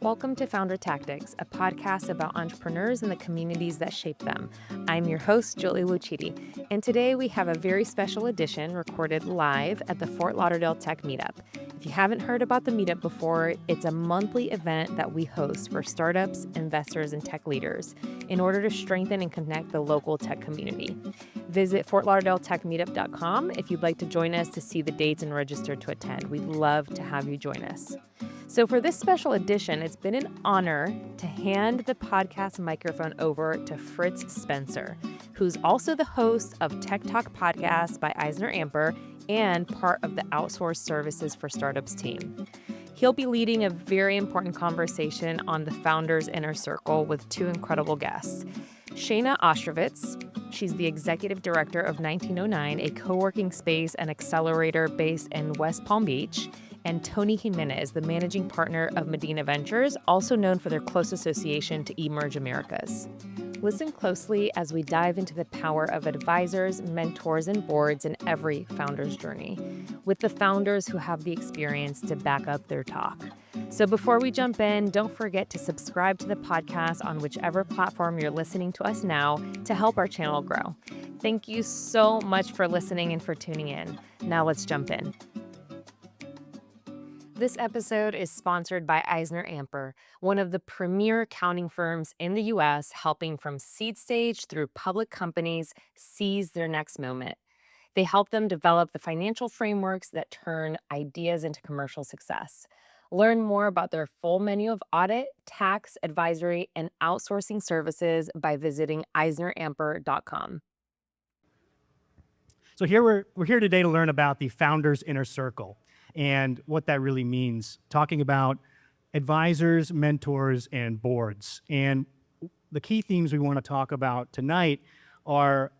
Welcome to Founder Tactics, a podcast about entrepreneurs and the communities that shape them. I'm your host, Julie Lucidi, and today we have a very special edition recorded live at the Fort Lauderdale Tech Meetup. If you haven't heard about the meetup before, it's a monthly event that we host for startups, investors, and tech leaders in order to strengthen and connect the local tech community. Visit fortlauderdaletechmeetup.com if you'd like to join us to see the dates and register to attend. We'd love to have you join us. So for this special edition, it's been an honor to hand the podcast microphone over to Fritz Spencer, who's also the host of Tech Talk Podcast by EisnerAmper and part of the Outsourced Services for Startups team. He'll be leading a very important conversation on the Founders Inner Circle with two incredible guests. Shana Ostrovitz, she's the executive director of 1909, a co-working space and accelerator based in West Palm Beach, and Tony Jimenez, the managing partner of Medina Ventures, also known for their close association to Emerge Americas. Listen closely as we dive into the power of advisors, mentors, and boards in every founder's journey, with the founders who have the experience to back up their talk. So before we jump in, don't forget to subscribe to the podcast on whichever platform you're listening to us now to help our channel grow. Thank you so much for listening and for tuning in. Now let's jump in. This episode is sponsored by EisnerAmper, one of the premier accounting firms in the U.S., helping from seed stage through public companies seize their next moment. They help them develop the financial frameworks that turn ideas into commercial success. Learn more about their full menu of audit, tax, advisory, and outsourcing services by visiting EisnerAmper.com. So we're here today to learn about the Founders Inner Circle and what that really means, talking about advisors, mentors, and boards. And the key themes we want to talk about tonight are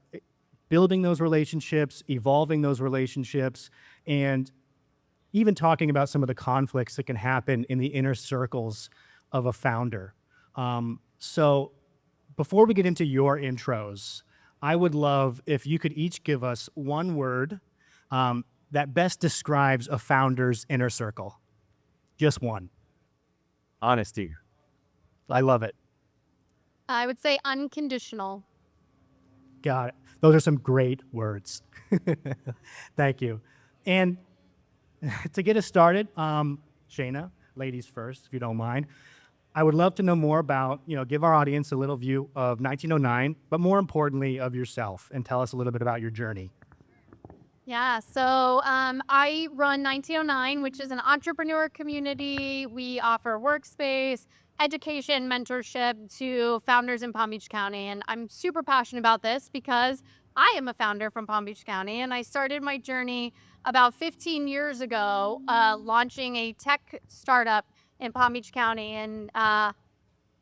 building those relationships, evolving those relationships, and even talking about some of the conflicts that can happen in the inner circles of a founder. So before we get into your intros, I would love if you could each give us one word that best describes a founder's inner circle. Just one. Honesty. I love it. I would say unconditional. Got it. Those are some great words. Thank you. And to get us started, Shana, ladies first, if you don't mind, I would love to know more about, give our audience a little view of 1909, but more importantly of yourself, and tell us a little bit about your journey. Yeah, so I run 1909, which is an entrepreneur community. We offer workspace, education, mentorship to founders in Palm Beach County. And I'm super passionate about this because I am a founder from Palm Beach County, and I started my journey about 15 years ago, launching a tech startup in Palm Beach County. And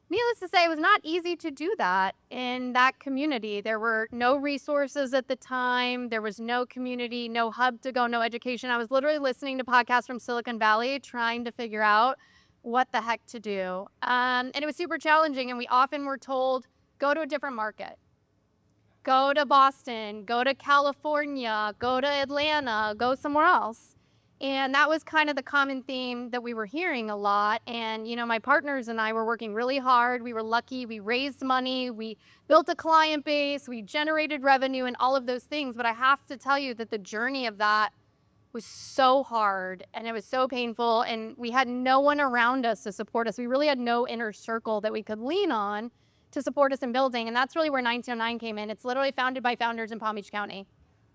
needless to say, it was not easy to do that in that community. There were no resources at the time. There was no community, no hub to go, no education. I was literally listening to podcasts from Silicon Valley, trying to figure out what the heck to do. And it was super challenging. And we often were told, go to a different market. Go to Boston, go to California, go to Atlanta, go somewhere else. And that was kind of the common theme that we were hearing a lot. And, my partners and I were working really hard. We were lucky. We raised money. We built a client base. We generated revenue and all of those things. But I have to tell you that the journey of that was so hard and it was so painful. And we had no one around us to support us. We really had no inner circle that we could lean on to support us in building. And that's really where 1909 came in. It's literally founded by founders in Palm Beach County.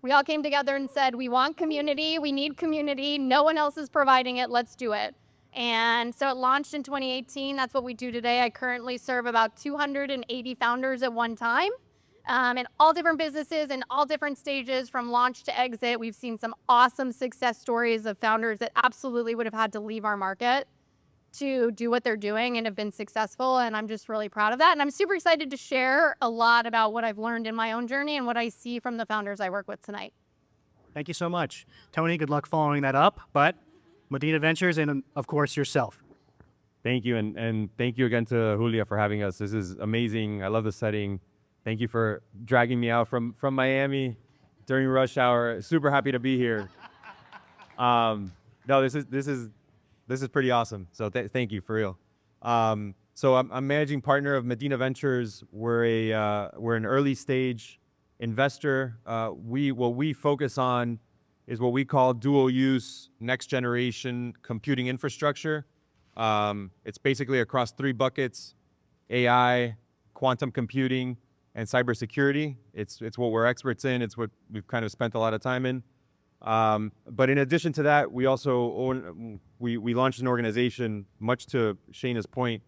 We all came together and said, we want community, we need community, no one else is providing it, let's do it. And so it launched in 2018, that's what we do today. I currently serve about 280 founders at one time, in all different businesses and all different stages from launch to exit. We've seen some awesome success stories of founders that absolutely would have had to leave our market to do what they're doing and have been successful. And I'm just really proud of that. And I'm super excited to share a lot about what I've learned in my own journey and what I see from the founders I work with tonight. Thank you so much. Tony, good luck following that up, but Medina Ventures and of course yourself. Thank you. And thank you again to Julia for having us. This is amazing. I love the setting. Thank you for dragging me out from Miami during rush hour. Super happy to be here. No, this is pretty awesome. So thank you for real. So I'm managing partner of Medina Ventures. We're an early stage investor. What we focus on is what we call dual use next generation computing infrastructure. It's basically across 3 buckets: AI, quantum computing, and cybersecurity. It's what we're experts in. It's what we've kind of spent a lot of time in. But in addition to that, we launched an organization, much to Shana's point,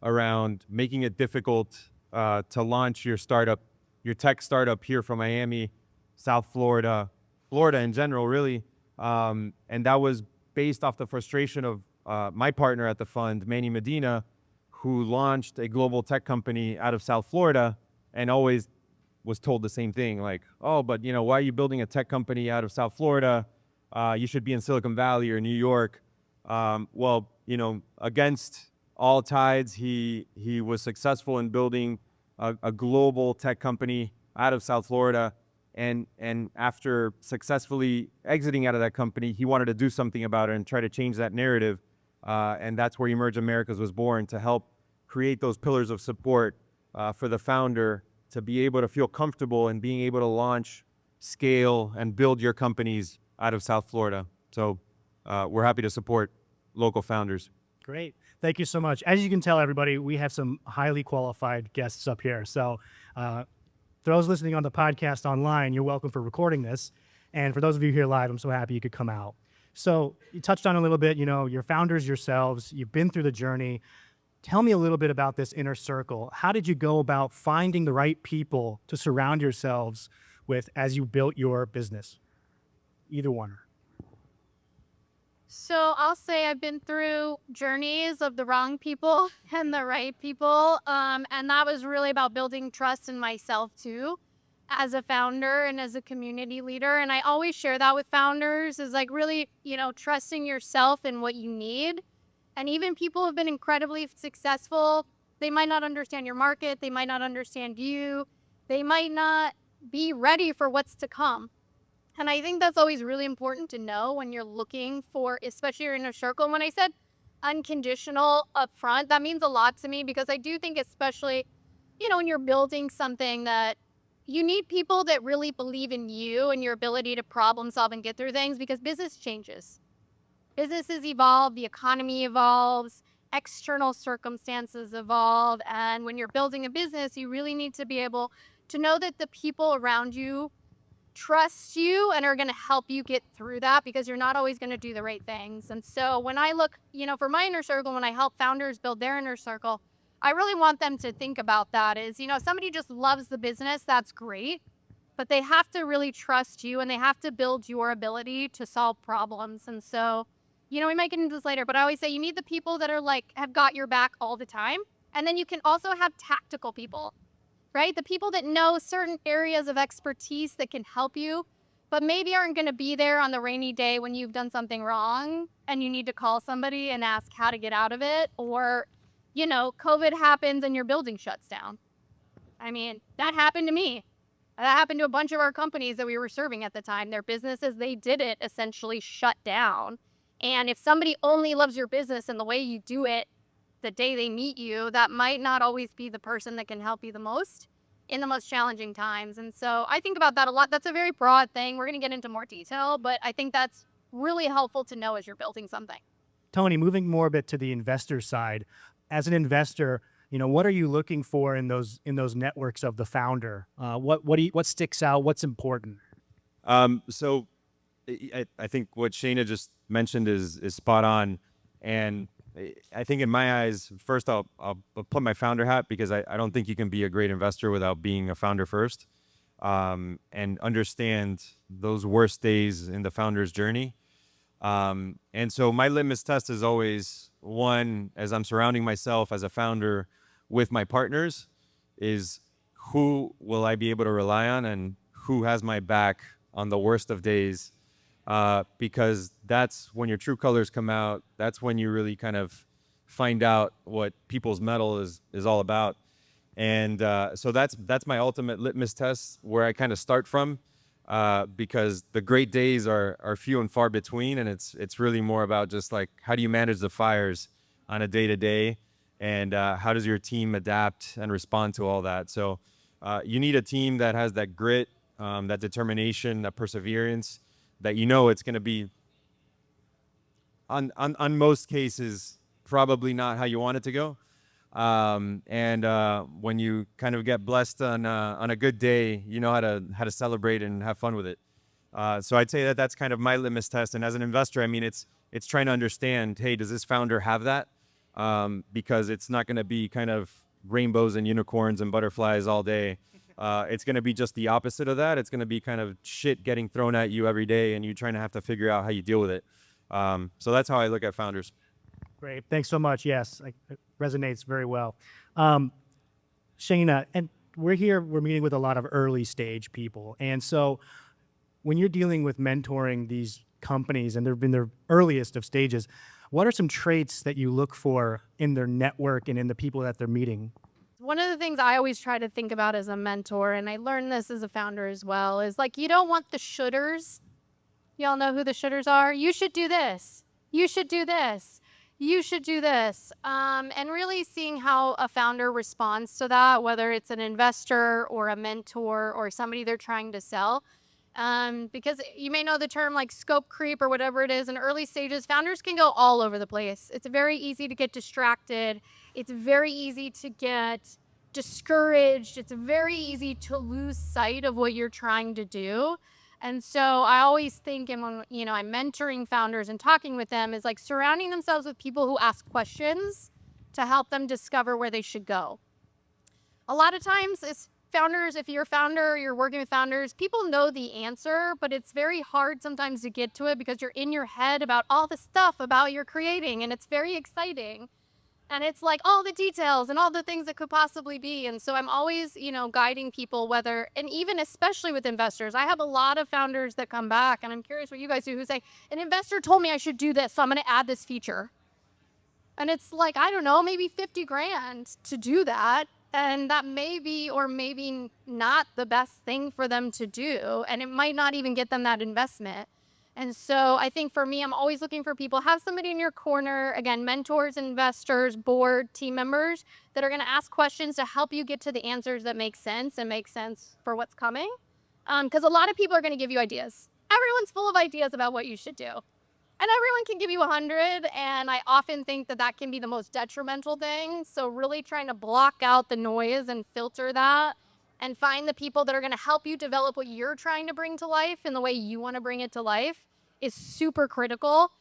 around making it difficult to launch your startup, your tech startup here from Miami, South Florida, Florida in general, really. And that was based off the frustration of my partner at the fund, Manny Medina, who launched a global tech company out of South Florida and always was told the same thing, like, oh, but why are you building a tech company out of South Florida? You should be in Silicon Valley or New York. Well, against all tides, he was successful in building a global tech company out of South Florida. And after successfully exiting out of that company, he wanted to do something about it and try to change that narrative. And that's where Emerge Americas was born, to help create those pillars of support for the founder to be able to feel comfortable in being able to launch, scale, and build your companies out of South Florida. So we're happy to support local founders. Great. Thank you so much. As you can tell, everybody, we have some highly qualified guests up here. So for those listening on the podcast online, you're welcome for recording this. And for those of you here live, I'm so happy you could come out. So you touched on a little bit, you're founders yourselves. You've been through the journey. Tell me a little bit about this inner circle. How did you go about finding the right people to surround yourselves with as you built your business? Either one. So I'll say I've been through journeys of the wrong people and the right people. And that was really about building trust in myself too, as a founder and as a community leader. And I always share that with founders, is like really, trusting yourself and what you need. And even people who have been incredibly successful, they might not understand your market. They might not understand you. They might not be ready for what's to come. And I think that's always really important to know when you're looking for, especially your inner circle. And when I said unconditional upfront, that means a lot to me, because I do think, especially, when you're building something, that you need people that really believe in you and your ability to problem solve and get through things, because business changes. Businesses evolve, the economy evolves, external circumstances evolve. And when you're building a business, you really need to be able to know that the people around you trust you and are going to help you get through that, because you're not always going to do the right things. And so when I look, for my inner circle, when I help founders build their inner circle, I really want them to think about that is, if somebody just loves the business, that's great, but they have to really trust you and they have to build your ability to solve problems. And so, we might get into this later, but I always say you need the people that are have got your back all the time. And then you can also have tactical people, right? The people that know certain areas of expertise that can help you, but maybe aren't going to be there on the rainy day when you've done something wrong and you need to call somebody and ask how to get out of it. Or, COVID happens and your building shuts down. I mean, that happened to me. That happened to a bunch of our companies that we were serving at the time. Their businesses, they did it, essentially shut down. And if somebody only loves your business and the way you do it the day they meet you, that might not always be the person that can help you the most in the most challenging times. And so I think about that a lot. That's a very broad thing. We're going to get into more detail, but I think that's really helpful to know as you're building something. Tony, moving more a bit to the investor side, as an investor, what are you looking for in those networks of the founder? What sticks out? What's important? So I think what Shana just mentioned is spot on. And I think in my eyes, first I'll put my founder hat, because I don't think you can be a great investor without being a founder first, and understand those worst days in the founder's journey. And so my litmus test is always, one, as I'm surrounding myself as a founder with my partners, is who will I be able to rely on and who has my back on the worst of days. Because that's when your true colors come out. That's when you really kind of find out what people's mettle is all about. And so that's my ultimate litmus test, where I kind of start from, because the great days are few and far between, and it's really more about just how do you manage the fires on a day-to-day, and how does your team adapt and respond to all that? So you need a team that has that grit, that determination, that perseverance, that it's going to be, on most cases, probably not how you want it to go. And when you kind of get blessed on a good day, you know how to celebrate and have fun with it. So I'd say that that's kind of my litmus test. And as an investor, I mean, it's trying to understand, hey, does this founder have that? Because it's not going to be kind of rainbows and unicorns and butterflies all day. It's going to be just the opposite of that. It's going to be kind of shit getting thrown at you every day, and you trying to have to figure out how you deal with it. So that's how I look at founders. Great. Thanks so much. Yes, it resonates very well. Shana, and we're meeting with a lot of early stage people. And so when you're dealing with mentoring these companies and they've been their earliest of stages, what are some traits that you look for in their network and in the people that they're meeting? One of the things I always try to think about as a mentor, and I learned this as a founder as well, is like, you don't want the shoulders. Y'all know who the shoulders are? You should do this. You should do this. You should do this. And really seeing how a founder responds to that, whether it's an investor or a mentor or somebody they're trying to sell. Because you may know the term like scope creep or whatever it is. In early stages, founders can go all over the place. It's very easy to get distracted. It's very easy to get discouraged. It's very easy to lose sight of what you're trying to do. And so I always think, and when I'm mentoring founders and talking with them, is like surrounding themselves with people who ask questions to help them discover where they should go. A lot of times, as founders, if you're a founder or you're working with founders, people know the answer, but it's very hard sometimes to get to it because you're in your head about all the stuff about you're creating, and it's very exciting. And it's like all the details and all the things that could possibly be. And so I'm always, guiding people, and even especially with investors. I have a lot of founders that come back, and I'm curious what you guys do, who say, an investor told me I should do this, so I'm going to add this feature. And it's like, I don't know, maybe 50 grand to do that. And that may be or maybe not the best thing for them to do. And it might not even get them that investment. And so I think for me, I'm always looking for people, have somebody in your corner, again, mentors, investors, board, team members that are going to ask questions to help you get to the answers that make sense and make sense for what's coming. Because a lot of people are going to give you ideas. Everyone's full of ideas about what you should do. And everyone can give you 100. And I often think that can be the most detrimental thing. So really trying to block out the noise and filter that and find the people that are going to help you develop what you're trying to bring to life in the way you want to bring it to life is super critical.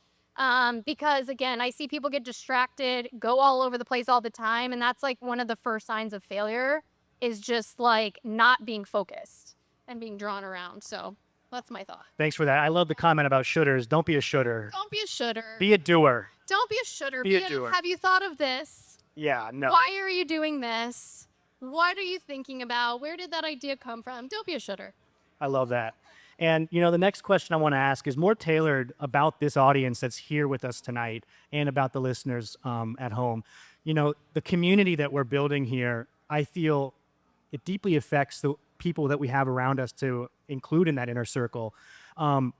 Because again, I see people get distracted, go all over the place all the time. And that's like one of the first signs of failure, is just like not being focused and being drawn around. So that's my thought. Thanks for that. I love the comment about shoulers. Don't be a shooter. Don't be a shooter. Be a doer. Don't be a shooter. Be a doer. Have you thought of this? Yeah, no. Why are you doing this? What are you thinking about? Where did that idea come from? Don't be a shooter. I love that. And, the next question I want to ask is more tailored about this audience that's here with us tonight and about the listeners at home. The community that we're building here, I feel it deeply affects the people that we have around us to include in that inner circle.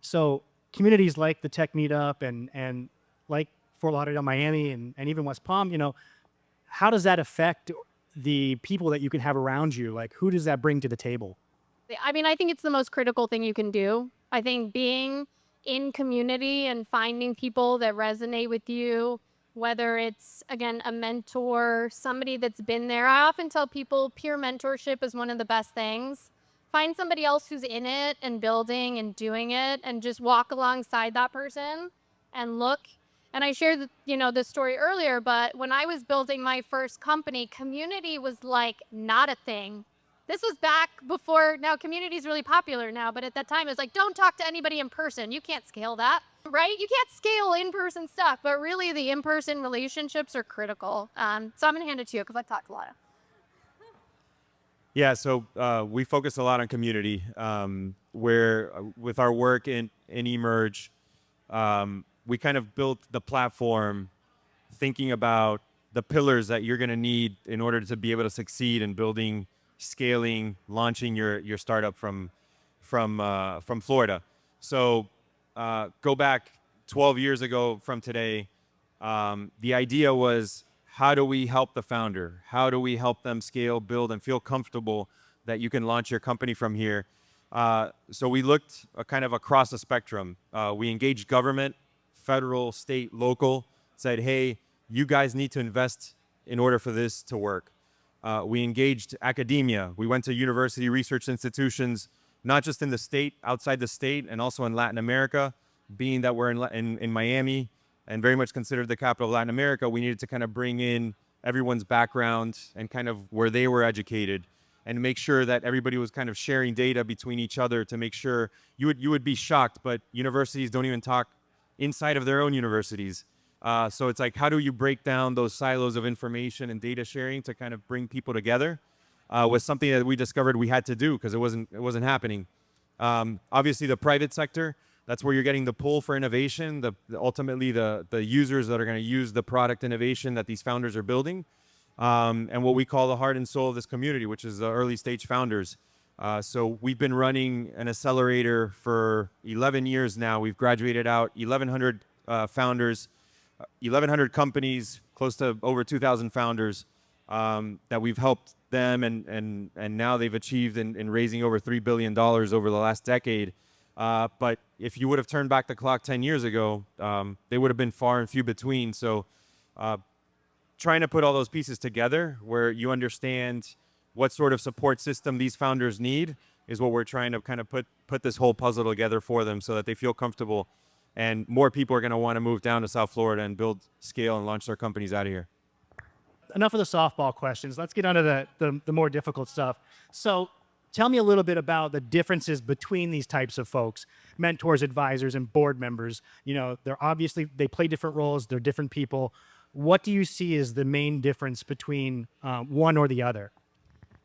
So communities like the Tech Meetup and like Fort Lauderdale, Miami, and even West Palm, how does that affect the people that you can have around you? Like, who does that bring to the table? I mean, I think it's the most critical thing you can do. I think being in community and finding people that resonate with you, whether it's, again, a mentor, somebody that's been there. I often tell people peer mentorship is one of the best things. Find somebody else who's in it and building and doing it, and just walk alongside that person and look. And I shared, this story earlier, but when I was building my first company, community was like not a thing. This was back before, now community is really popular now, but at that time it was like, don't talk to anybody in person. You can't scale that, right? You can't scale in-person stuff, but really the in-person relationships are critical. So I'm gonna hand it to you because I talked a lot. Yeah, so we focus a lot on community, where with our work in Emerge, we kind of built the platform thinking about the pillars that you're going to need in order to be able to succeed in building, scaling, launching your startup from Florida. So go back 12 years ago from today, the idea was, how do we help the founder? How do we help them scale, build, and feel comfortable that you can launch your company from here? So we looked kind of across the spectrum. We engaged government, federal, state, local, said, hey, you guys need to invest in order for this to work. We engaged academia. We went to university research institutions, not just in the state, outside the state, and also in Latin America. Being that we're in Miami and very much considered the capital of Latin America, we needed to kind of bring in everyone's background and kind of where they were educated and make sure that everybody was kind of sharing data between each other to make sure you would be shocked, but universities don't even talk inside of their own universities. So it's like, how do you break down those silos of information and data sharing to kind of bring people together? Was something that we discovered we had to do because it wasn't happening. Obviously, the private sector, that's where you're getting the pull for innovation, ultimately the users that are going to use the product innovation that these founders are building, and what we call the heart and soul of this community, which is the early stage founders. So we've been running an accelerator for 11 years now. We've graduated out 1,100 founders, 1,100 companies, close to over 2,000 founders that we've helped them, and now they've achieved in raising over $3 billion over the last decade. But if you would have turned back the clock 10 years ago, they would have been far and few between. So trying to put all those pieces together where you understand what sort of support system these founders need is what we're trying to kind of put this whole puzzle together for them so that they feel comfortable. And more people are going to want to move down to South Florida and build, scale, and launch their companies out of here. Enough of the softball questions. Let's get on to the more difficult stuff. So tell me a little bit about the differences between these types of folks, mentors, advisors, and board members. You know, they play different roles. They're different people. What do you see as the main difference between one or the other?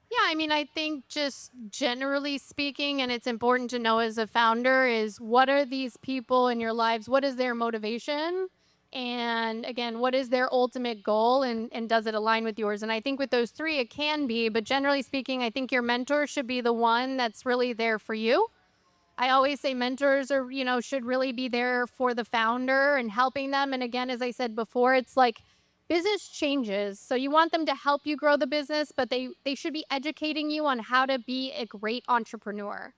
Yeah, I mean, I think just generally speaking, and it's important to know as a founder, is what are these people in your lives? What is their motivation? And again, what is their ultimate goal, and does it align with yours? And I think with those three, it can be, but generally speaking, I think your mentor should be the one that's really there for you. I always say mentors are, should really be there for the founder and helping them. And again, as I said before, it's like business changes. So you want them to help you grow the business, but they should be educating you on how to be a great entrepreneur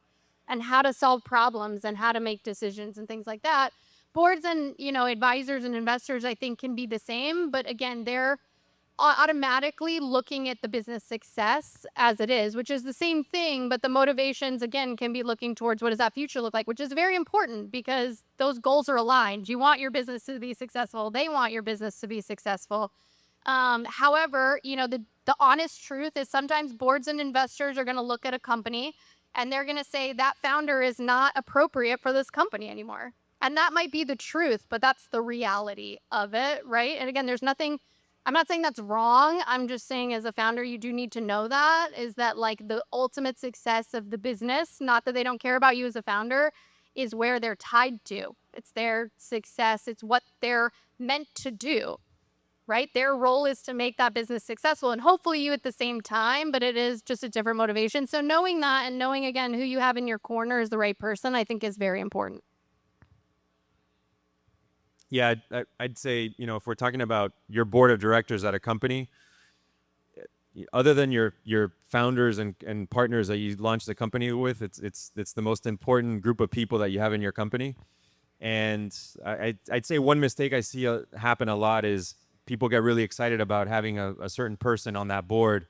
and how to solve problems and how to make decisions and things like that. Boards and, advisors and investors, I think, can be the same. But again, they're automatically looking at the business success as it is, which is the same thing. But the motivations, again, can be looking towards what does that future look like, which is very important because those goals are aligned. You want your business to be successful. They want your business to be successful. However, the honest truth is sometimes boards and investors are going to look at a company and they're going to say that founder is not appropriate for this company anymore. And that might be the truth, but that's the reality of it, right? And again, I'm not saying that's wrong. I'm just saying as a founder, you do need to know that, is that like the ultimate success of the business, not that they don't care about you as a founder, is where they're tied to. It's their success. It's what they're meant to do, right? Their role is to make that business successful and hopefully you at the same time, but it is just a different motivation. So knowing that and knowing, again, who you have in your corner is the right person, I think is very important. Yeah, I'd say, if we're talking about your board of directors at a company, other than your founders and partners that you launch the company with, it's the most important group of people that you have in your company. And I'd say one mistake I see happen a lot is people get really excited about having a certain person on that board,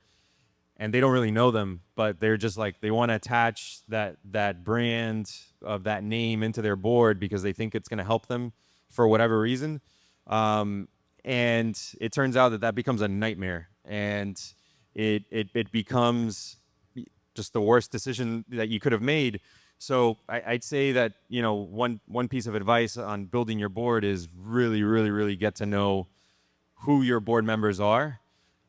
and they don't really know them, but they're just like, they want to attach that brand of that name into their board because they think it's going to help them for whatever reason. And it turns out that becomes a nightmare, and it becomes just the worst decision that you could have made. So I'd say that, one piece of advice on building your board is really, really, really get to know who your board members are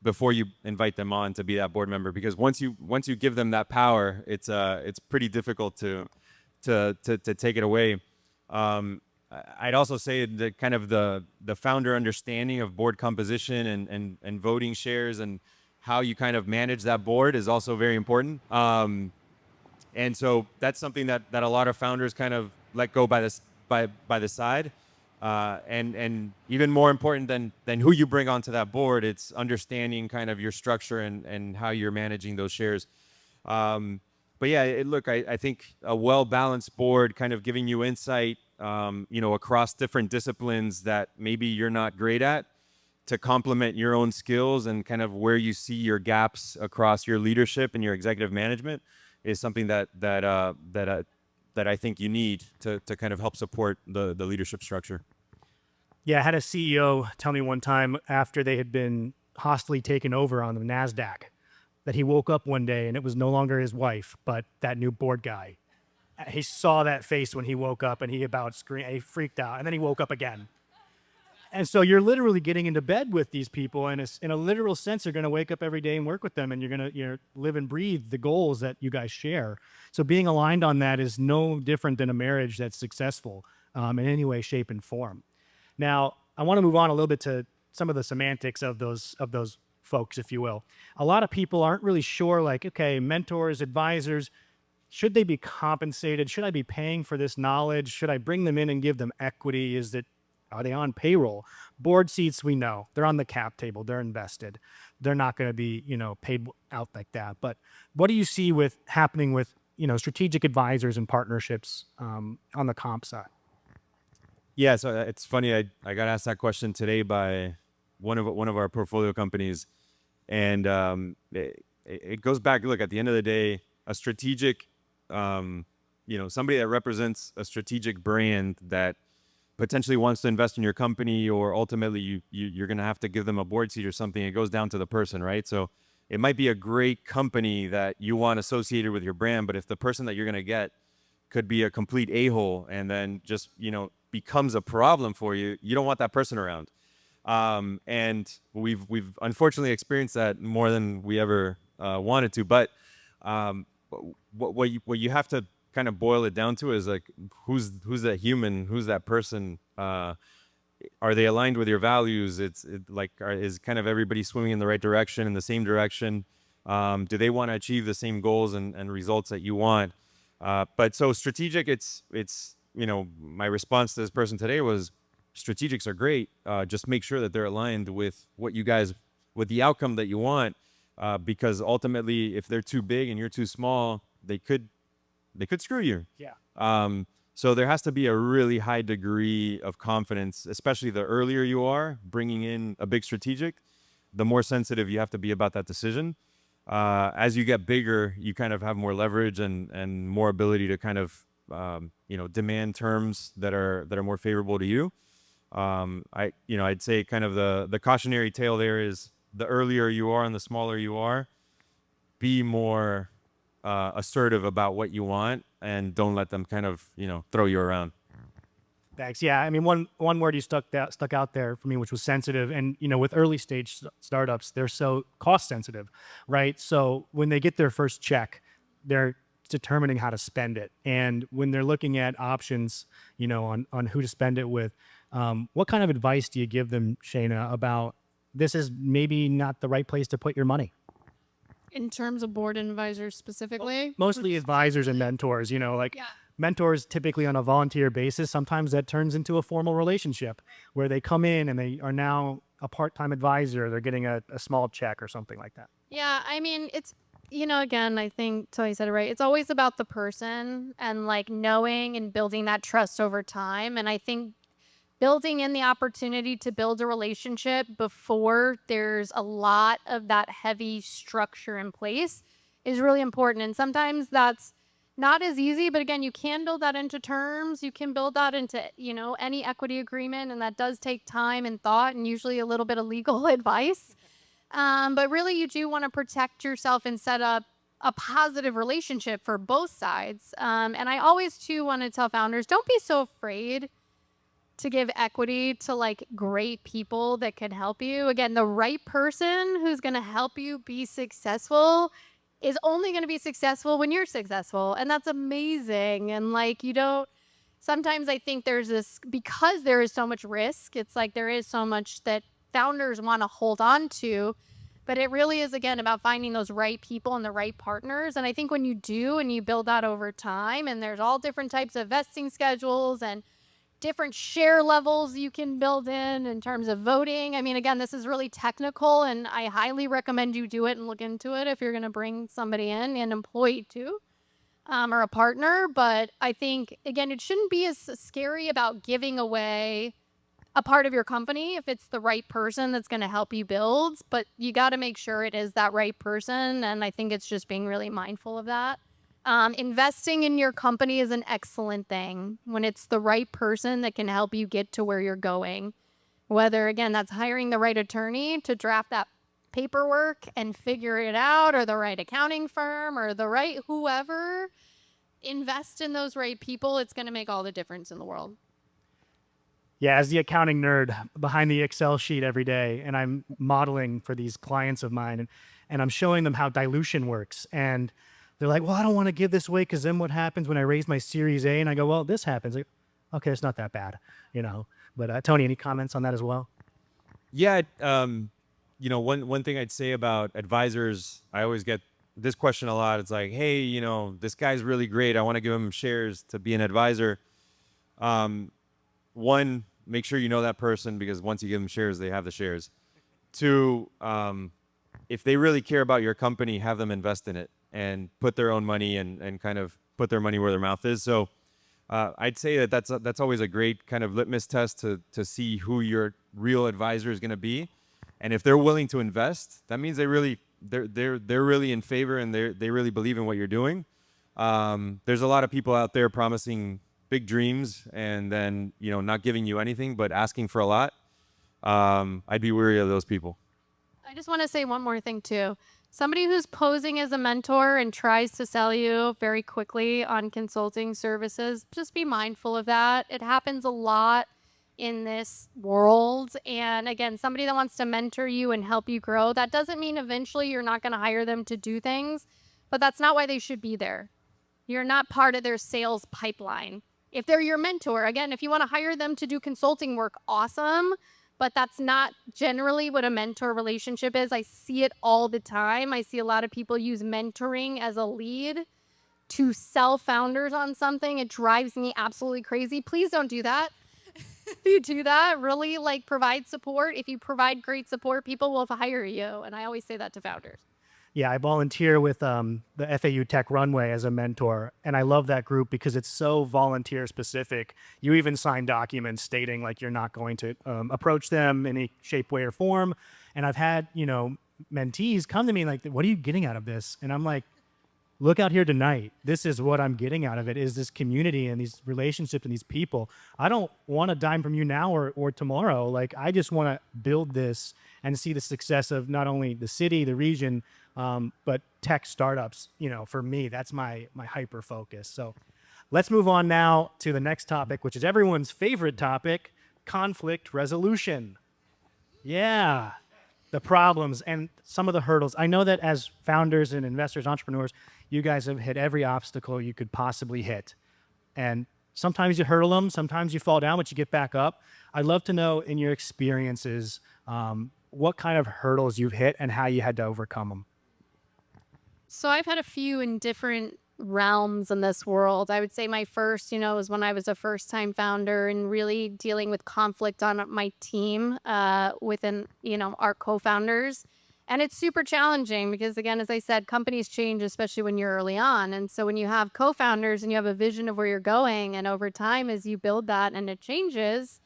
before you invite them on to be that board member. Because once you give them that power, it's pretty difficult to take it away. I'd also say that kind of the founder understanding of board composition and voting shares and how you kind of manage that board is also very important. And so that's something that a lot of founders kind of let go by the side. And even more important than who you bring onto that board, it's understanding kind of your structure and how you're managing those shares. But yeah, look, I think a well-balanced board kind of giving you insight, across different disciplines that maybe you're not great at, to complement your own skills and kind of where you see your gaps across your leadership and your executive management, is something that I think you need to kind of help support the leadership structure. Yeah, I had a CEO tell me one time after they had been hostily taken over on the NASDAQ that he woke up one day and it was no longer his wife, but that new board guy. He saw that face when he woke up and he about screamed, he freaked out, and then he woke up again. And so you're literally getting into bed with these people, and in a literal sense, you're going to wake up every day and work with them, and you're going to live and breathe the goals that you guys share. So being aligned on that is no different than a marriage that's successful in any way, shape, and form. Now, I want to move on a little bit to some of the semantics of those folks, if you will. A lot of people aren't really sure, like, okay, mentors, advisors, should they be compensated? Should I be paying for this knowledge? Should I bring them in and give them equity? Are they on payroll? Board seats, we know. They're on the cap table. They're invested. They're not going to be, paid out like that. But what do you see happening with, strategic advisors and partnerships on the comp side? Yeah, so it's funny. I got asked that question today by one of our portfolio companies, and it goes back. Look, at the end of the day, a strategic, somebody that represents a strategic brand that potentially wants to invest in your company, or ultimately you're going to have to give them a board seat or something. It goes down to the person, right? So it might be a great company that you want associated with your brand, but if the person that you're going to get could be a complete a-hole and then just, becomes a problem for you, you don't want that person around. And we've unfortunately experienced that more than we ever wanted to. But what you have to kind of boil it down to is like, who's that human? Who's that person? Are they aligned with your values? Is kind of everybody swimming in the right direction, in the same direction? Do they want to achieve the same goals and results that you want? But so strategic, it's my response to this person today was, strategics are great. Just make sure that they're aligned with with the outcome that you want. Because ultimately, if they're too big and you're too small, they could screw you. Yeah. So there has to be a really high degree of confidence, especially the earlier you are bringing in a big strategic, the more sensitive you have to be about that decision. As you get bigger, you kind of have more leverage and more ability to kind of demand terms that are more favorable to you. I'd say kind of the cautionary tale there is, the earlier you are and the smaller you are, be more assertive about what you want, and don't let them kind of throw you around. Thanks. Yeah, I mean, one word you stuck out there for me, which was sensitive. And with early stage startups, they're so cost sensitive, right? So when they get their first check, they're determining how to spend it. And when they're looking at options, on who to spend it with, what kind of advice do you give them, Shana, about this is maybe not the right place to put your money? In terms of board advisors specifically? Mostly advisors and mentors, Yeah. Mentors typically on a volunteer basis. Sometimes that turns into a formal relationship where they come in and they are now a part-time advisor. They're getting a small check or something like that. Yeah, I mean, it's, again, I think Tony said it right. It's always about the person and like knowing and building that trust over time. And I think building in the opportunity to build a relationship before there's a lot of that heavy structure in place is really important. And sometimes that's not as easy, but again, you can build that into terms. You can build that into, any equity agreement, and that does take time and thought and usually a little bit of legal advice. But really, you do want to protect yourself and set up a positive relationship for both sides. And I always, too, want to tell founders, don't be so afraid to give equity to like great people that can help you. Again, the right person who's going to help you be successful is only going to be successful when you're successful. And that's amazing. And like, sometimes I think there's this, because there is so much risk, it's like there is so much that founders want to hold on to, but it really is, again, about finding those right people and the right partners. And I think when you do, and you build that over time, and there's all different types of vesting schedules and different share levels you can build in terms of voting. I mean, again, this is really technical, and I highly recommend you do it and look into it if you're going to bring somebody in, an employee too, or a partner. But I think, again, it shouldn't be as scary about giving away a part of your company if it's the right person that's going to help you build, but you got to make sure it is that right person. And I think it's just being really mindful of that. Investing in your company is an excellent thing when it's the right person that can help you get to where you're going. Whether, again, that's hiring the right attorney to draft that paperwork and figure it out, or the right accounting firm, or the right whoever. Invest in those right people. It's going to make all the difference in the world. Yeah, as the accounting nerd behind the Excel sheet every day, and I'm modeling for these clients of mine, and I'm showing them how dilution works. And they're like, well, I don't want to give this away because then what happens when I raise my Series A? And I go, well, this happens. Like, okay, it's not that bad, you know. But Tony, any comments on that as well? Yeah, you know, one thing I'd say about advisors, I always get this question a lot. It's like, hey, you know, this guy's really great. I want to give him shares to be an advisor. One, make sure you know that person, because once you give them shares, they have the shares. Two, if they really care about your company, have them invest in it and put their own money and kind of put their money where their mouth is. So I'd say that's always a great kind of litmus test to see who your real advisor is going to be. And if they're willing to invest, that means they're really in favor, and they really believe in what you're doing. There's a lot of people out there promising big dreams and then, you know, not giving you anything but asking for a lot. I'd be wary of those people. I just want to say one more thing too. Somebody who's posing as a mentor and tries to sell you very quickly on consulting services, just be mindful of that. It happens a lot in this world. And again, somebody that wants to mentor you and help you grow, that doesn't mean eventually you're not going to hire them to do things, but that's not why they should be there. You're not part of their sales pipeline. If they're your mentor, again, if you want to hire them to do consulting work, awesome. But that's not generally what a mentor relationship is. I see it all the time. I see a lot of people use mentoring as a lead to sell founders on something. It drives me absolutely crazy. Please don't do that. If you do that, really provide support. If you provide great support, people will hire you. And I always say that to founders. Yeah, I volunteer with the FAU Tech Runway as a mentor, and I love that group because it's so volunteer specific. You even sign documents stating like you're not going to approach them in any shape, way, or form. And I've had, you know, mentees come to me like, what are you getting out of this? And I'm like, look out here tonight. This is what I'm getting out of it, is this community and these relationships and these people. I don't want a dime from you now or tomorrow. Like, I just want to build this and see the success of not only the city, the region, but tech startups. You know, for me, that's my hyper focus. So let's move on now to the next topic, which is everyone's favorite topic, conflict resolution. Yeah, the problems and some of the hurdles. I know that as founders and investors, entrepreneurs, you guys have hit every obstacle you could possibly hit. And sometimes you hurdle them, sometimes you fall down, but you get back up. I'd love to know, in your experiences, what kind of hurdles you've hit and how you had to overcome them. So I've had a few in different realms in this world. I would say my first, was when I was a first-time founder and really dealing with conflict on my team within, our co-founders. And it's super challenging because, again, as I said, companies change, especially when you're early on. And so when you have co-founders and you have a vision of where you're going, and over time, as you build that and it changes,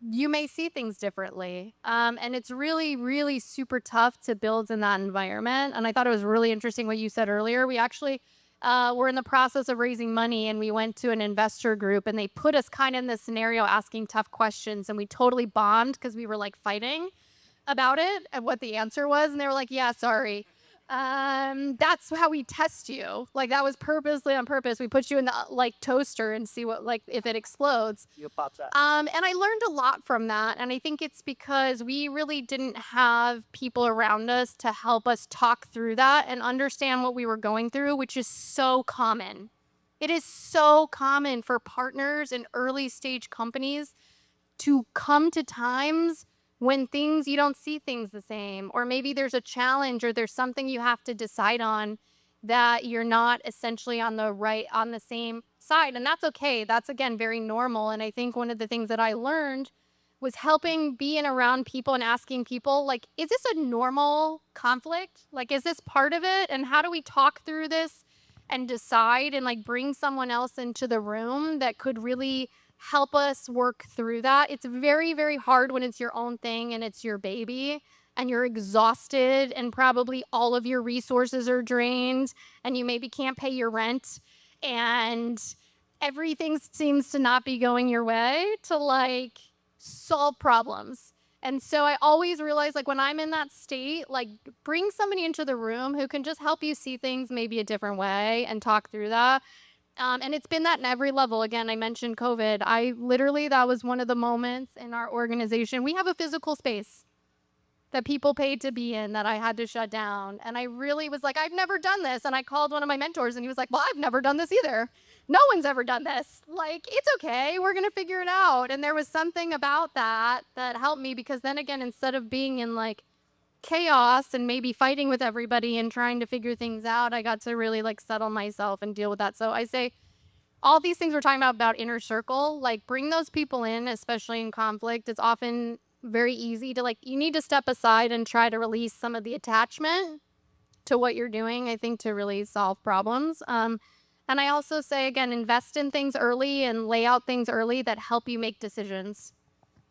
you may see things differently. And it's really, really super tough to build in that environment. And I thought it was really interesting what you said earlier. We actually were in the process of raising money, and we went to an investor group, and they put us kind of in this scenario asking tough questions, and we totally bombed because we were fighting about it and what the answer was. And they were like, yeah, sorry. That's how we test you. That was purposely on purpose. We put you in the toaster and see what if it explodes. You pop that. And I learned a lot from that. And I think it's because we really didn't have people around us to help us talk through that and understand what we were going through, which is so common. It is so common for partners in early stage companies to come to times when you don't see things the same, or maybe there's a challenge or there's something you have to decide on that you're not essentially on the same outside, and that's okay. That's, again, very normal. And I think one of the things that I learned was helping being around people and asking people, like, is this a normal conflict? Like, is this part of it? And how do we talk through this and decide and like bring someone else into the room that could really help us work through that? It's very, very hard when it's your own thing and it's your baby and you're exhausted and probably all of your resources are drained and you maybe can't pay your rent and everything seems to not be going your way, to like solve problems. And so I always realize, like, when I'm in that state, like, bring somebody into the room who can just help you see things maybe a different way and talk through that. And it's been that in every level. Again, I mentioned COVID. That was one of the moments in our organization. We have a physical space that people paid to be in that I had to shut down. And I really was like, I've never done this. And I called one of my mentors and he was like, well, I've never done this either. No one's ever done this. Like, it's okay. We're going to figure it out. And there was something about that that helped me, because then again, instead of being in like chaos and maybe fighting with everybody and trying to figure things out, I got to really like settle myself and deal with that. So I say all these things we're talking about inner circle, like bring those people in, especially in conflict. It's often very easy to like, you need to step aside and try to release some of the attachment to what you're doing, I think, to really solve problems. And I also say, again, invest in things early and lay out things early that help you make decisions.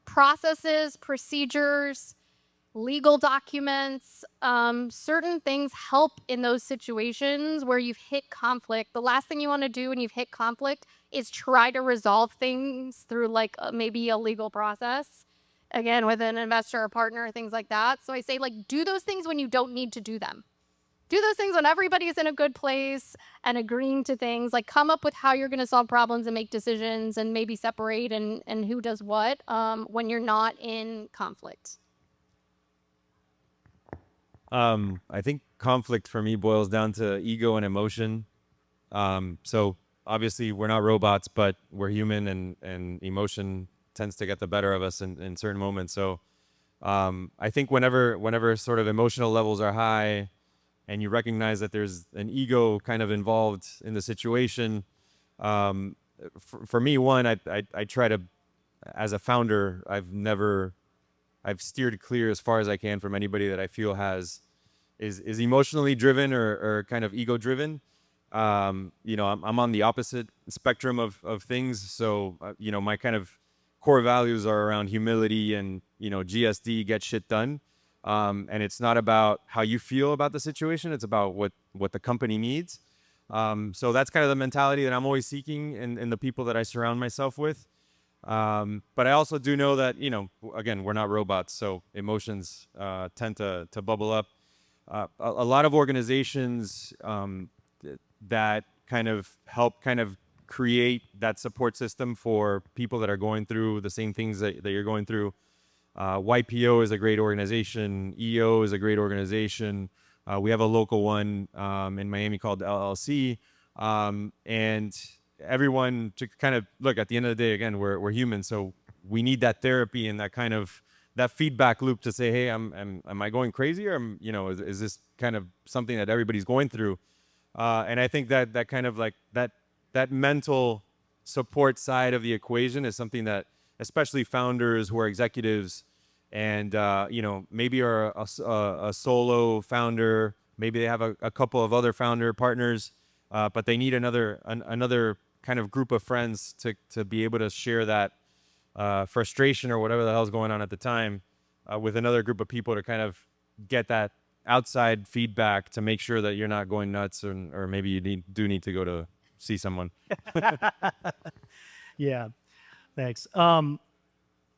Processes, procedures, legal documents, certain things help in those situations where you've hit conflict. The last thing you want to do when you've hit conflict is try to resolve things through like maybe a legal process. Again, with an investor or partner, things like that. So I say, like, do those things when you don't need to do them. Do those things when everybody's in a good place and agreeing to things. Like, come up with how you're going to solve problems and make decisions and maybe separate and who does what when you're not in conflict. I think conflict for me boils down to ego and emotion. So obviously we're not robots, but we're human, and emotion tends to get the better of us in certain moments. So I think whenever sort of emotional levels are high and you recognize that there's an ego kind of involved in the situation, for me, one, I try to, as a founder, I've steered clear as far as I can from anybody that I feel is emotionally driven or kind of ego driven. I'm on the opposite spectrum of things. So, my kind of core values are around humility and, GSD, get shit done. And it's not about how you feel about the situation. It's about what the company needs. So that's kind of the mentality that I'm always seeking in the people that I surround myself with. But I also do know that, again, we're not robots, so emotions tend to bubble up. A lot of organizations that kind of help kind of create that support system for people that are going through the same things that you're going through. YPO is a great organization. EO is a great organization. We have a local one in Miami called LLC. And everyone to kind of look, at the end of the day, again, we're human, so we need that therapy and that kind of that feedback loop to say, hey, am I going crazy, or is this kind of something that everybody's going through? And I think that kind of like that mental support side of the equation is something that especially founders who are executives and maybe are a solo founder, maybe they have a couple of other founder partners, but they need another kind of group of friends to be able to share that frustration or whatever the hell's going on at the time with another group of people to kind of get that outside feedback to make sure that you're not going nuts, or maybe you do need to go to see someone. Yeah, thanks.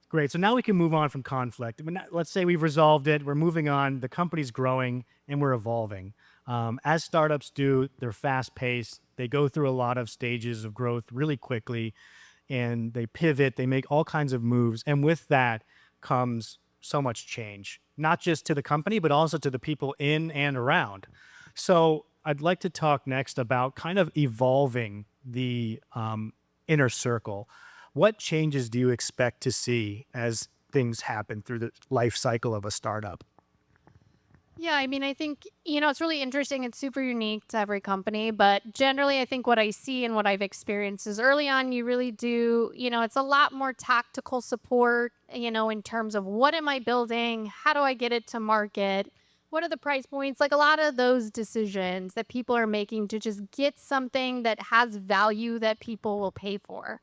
Great. So now we can move on from conflict. Let's say we've resolved it. We're moving on. The company's growing and we're evolving. As startups do, they're fast-paced. They go through a lot of stages of growth really quickly, and they pivot. They make all kinds of moves. And with that comes so much change, not just to the company, but also to the people in and around. So I'd like to talk next about kind of evolving the inner circle. What changes do you expect to see as things happen through the life cycle of a startup? Yeah, I mean, I think, it's really interesting. It's super unique to every company, but generally, I think what I see and what I've experienced is early on, you really do, it's a lot more tactical support, in terms of what am I building? How do I get it to market? What are the price points? Like a lot of those decisions that people are making to just get something that has value that people will pay for,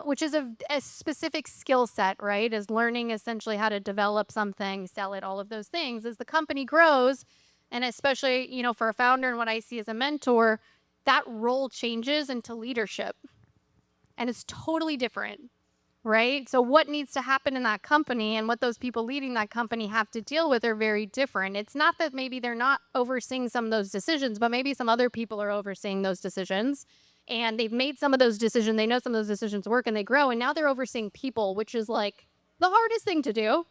which is a specific skill set, right? Is learning essentially how to develop something, sell it, all of those things. As the company grows, and especially, for a founder and what I see as a mentor, that role changes into leadership and it's totally different, right? So, what needs to happen in that company and what those people leading that company have to deal with are very different. It's not that maybe they're not overseeing some of those decisions, but maybe some other people are overseeing those decisions and they've made some of those decisions. They know some of those decisions work and they grow. And now they're overseeing people, which is like the hardest thing to do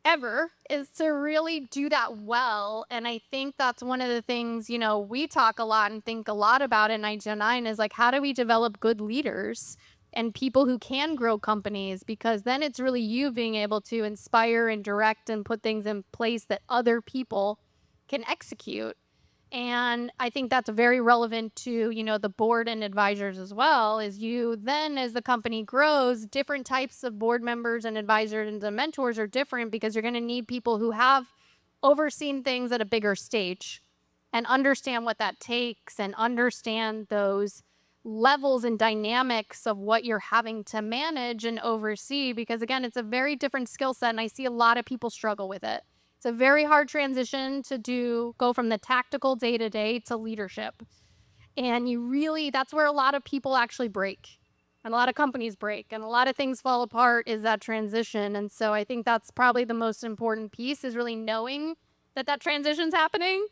ever, is to really do that well. And I think that's one of the things, we talk a lot and think a lot about in 909 is like, how do we develop good leaders and people who can grow companies? Because then it's really you being able to inspire and direct and put things in place that other people can execute. And I think that's very relevant to, the board and advisors as well, is you then, as the company grows, different types of board members and advisors and mentors are different because you're going to need people who have overseen things at a bigger stage and understand what that takes and understand those levels and dynamics of what you're having to manage and oversee. Because again, it's a very different skill set and I see a lot of people struggle with it. It's a very hard transition to go from the tactical day-to-day to leadership. And that's where a lot of people actually break and a lot of companies break and a lot of things fall apart, is that transition. And so I think that's probably the most important piece, is really knowing that transition's happening,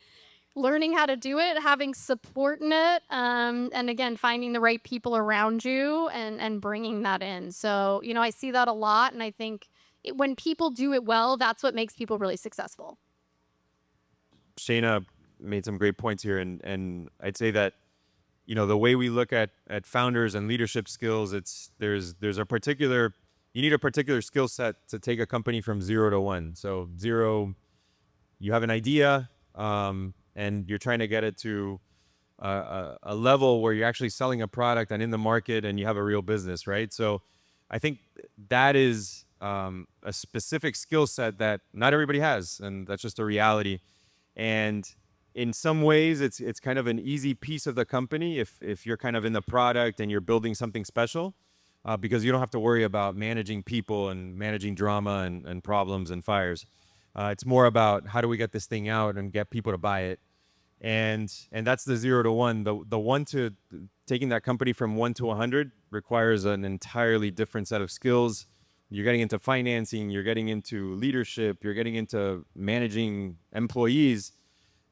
learning how to do it, having support in it, and again, finding the right people around you and bringing that in. So, I see that a lot. And I think when people do it well, that's what makes people really successful. Shana made some great points here, and I'd say that the way we look at founders and leadership skills, there's a particular, you need a particular skill set to take a company from 0 to 1. So 0, you have an idea, and you're trying to get it to a level where you're actually selling a product and in the market and you have a real business, right? So I think that is a specific skill set that not everybody has, and that's just a reality. And in some ways, it's kind of an easy piece of the company if you're kind of in the product and you're building something special, because you don't have to worry about managing people and managing drama and problems and fires. It's more about how do we get this thing out and get people to buy it. And that's the 0 to 1. The 1 to taking that company from 1 to 100 requires an entirely different set of skills. You're getting into financing, you're getting into leadership, you're getting into managing employees.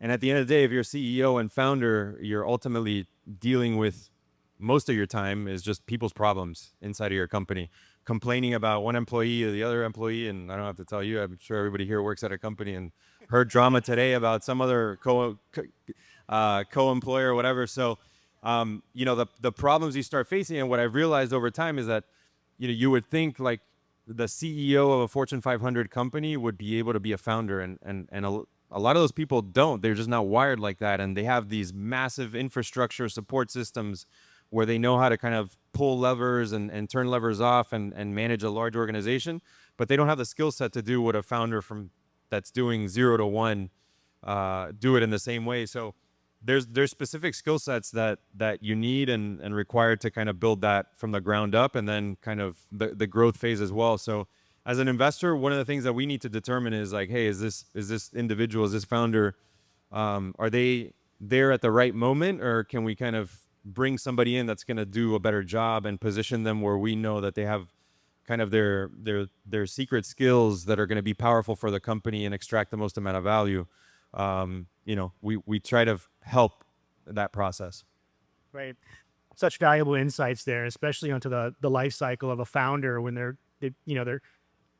And at the end of the day, if you're a CEO and founder, you're ultimately dealing with, most of your time is just people's problems inside of your company. Complaining about one employee or the other employee, and I don't have to tell you, I'm sure everybody here works at a company and heard drama today about some other co-employer or whatever. So, the problems you start facing, and what I've realized over time is that, you would think like the CEO of a Fortune 500 company would be able to be a founder, and a lot of those people don't. They're just not wired like that, and they have these massive infrastructure support systems where they know how to kind of pull levers and turn levers off and manage a large organization, but they don't have the skill set to do what a founder that's doing 0 to 1 do it in the same way. So there's specific skill sets that you need and required to kind of build that from the ground up, and then kind of the growth phase as well. So as an investor, one of the things that we need to determine is like, hey, is this individual, is this founder, are they there at the right moment, or can we kind of bring somebody in that's going to do a better job and position them where we know that they have kind of their secret skills that are going to be powerful for the company and extract the most amount of value. We try to help that process. Right. Such valuable insights there, especially onto the life cycle of a founder when they're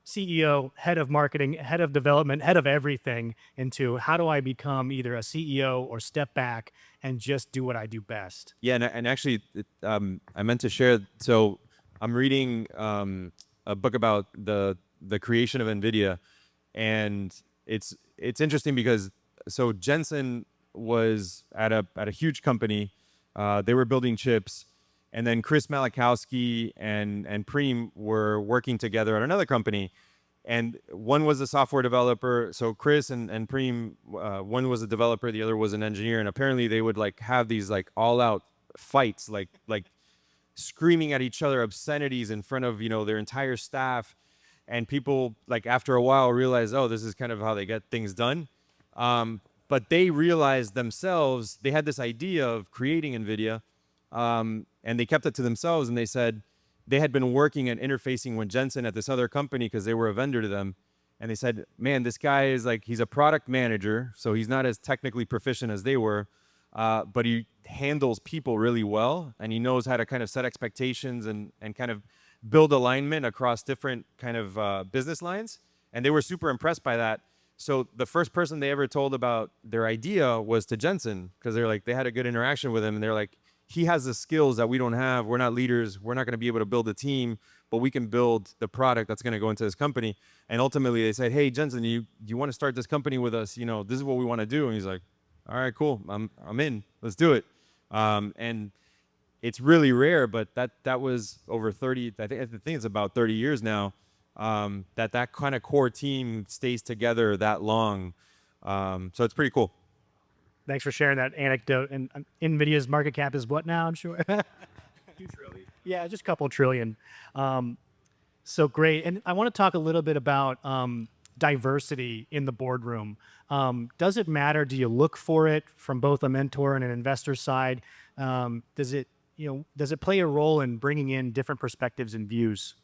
CEO, head of marketing, head of development, head of everything, into how do I become either a CEO or step back and just do what I do best. Yeah, and actually, I meant to share. So I'm reading a book about the creation of NVIDIA, and it's interesting because so Jensen was at a huge company. They were building chips, and then Chris Malachowski and Preem were working together at another company. And one was a software developer. So Chris and Preem, one was a developer, the other was an engineer. And apparently they would like have these like all out fights, like screaming at each other obscenities in front of, their entire staff. And people like after a while realize, oh, this is kind of how they get things done. But they realized themselves, they had this idea of creating NVIDIA, and they kept it to themselves. And they said, they had been working and interfacing with Jensen at this other company because they were a vendor to them. And they said, man, this guy is like, he's a product manager. So he's not as technically proficient as they were, but he handles people really well. And he knows how to kind of set expectations and kind of build alignment across different kind of business lines. And they were super impressed by that. So the first person they ever told about their idea was to Jensen, because they're like, they had a good interaction with him. And they're like, he has the skills that we don't have. We're not leaders. We're not going to be able to build a team, but we can build the product that's going to go into this company. And ultimately they said, hey, Jensen, you want to start this company with us? This is what we want to do. And he's like, all right, cool. I'm in. Let's do it. And it's really rare, but that was over 30. I think it's about 30 years now. That kind of core team stays together that long. So it's pretty cool. Thanks for sharing that anecdote. And NVIDIA's market cap is what now, I'm sure? 2 trillion. Yeah, just a couple trillion. So great. And I want to talk a little bit about diversity in the boardroom. Does it matter? Do you look for it from both a mentor and an investor side? Does it play a role in bringing in different perspectives and views?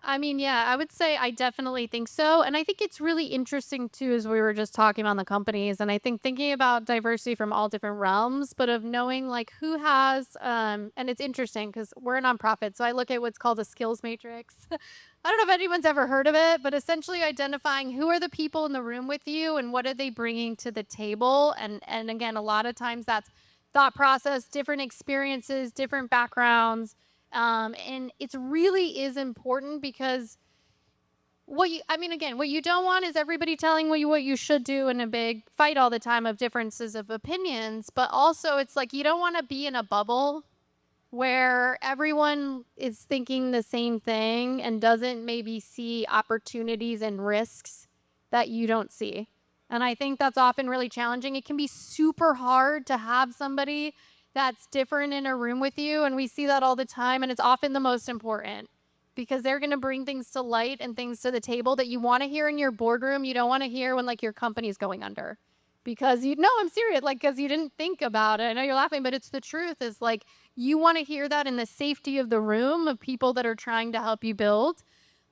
I mean, yeah, I would say I definitely think so. And I think it's really interesting too, as we were just talking about the companies. And I think thinking about diversity from all different realms, but of knowing like who has, and it's interesting because we're a nonprofit. So I look at what's called a skills matrix. I don't know if anyone's ever heard of it, but essentially identifying who are the people in the room with you and what are they bringing to the table. And again, a lot of times that's thought process, different experiences, different backgrounds. And it really is important because what you don't want is everybody telling you what you should do in a big fight all the time of differences of opinions. But also it's like, you don't want to be in a bubble where everyone is thinking the same thing and doesn't maybe see opportunities and risks that you don't see. And I think that's often really challenging. It can be super hard to have somebody that's different in a room with you. And we see that all the time. And it's often the most important because they're going to bring things to light and things to the table that you want to hear in your boardroom. You don't want to hear when like your company's going under because I'm serious. Like, cause you didn't think about it. I know you're laughing, but it's the truth is like, you want to hear that in the safety of the room of people that are trying to help you build.